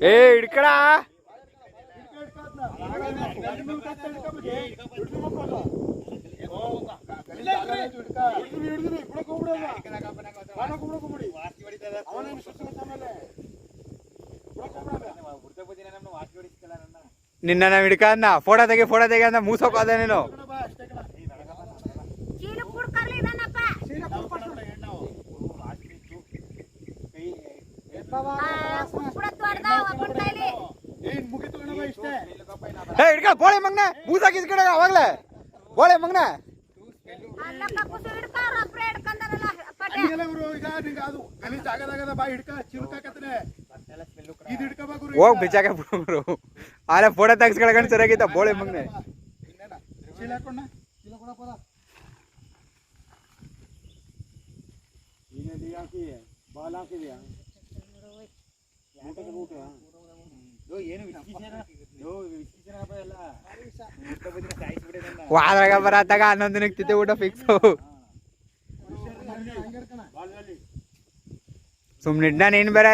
ಏ ಹಿಡ್ಕಡ ನಿನ್ನ ಹಿಡ್ಕ ಅಂದ ಫೋಟೋ ತೆಗೆ ಅಂದ ಮೂಸೋಕೋದ ನೀನು ಹಿಡ್ಕ ಬೋಳೆ ಮಗ್ನ ಮೂಸಾಕಿದ್ ಕಡೆ ಅವಾಗ್ಲೇ ಬೋಳೆ ಮಗ್ನ ಹೋಗ್ ಬಿಚ್ಚಾಕ ಆಲೆ ಫೋಟೋ ತೆಗ್ಸ್ಕೊಳಕಂಡ್ ಸರಿಯಾಗಿತ್ತ ಬೋಳೆ ಮಗ್ನೆ ವಾದ್ರಾಗ ಬರತ್ತಾಗ 11 ದಿನಕ್ಕೆ ತಿದ್ದೆ ಊಟ ಫಿಕ್ಸ್ ಸುಮ್ನೆ ನೀನ್ ಬೇರೆ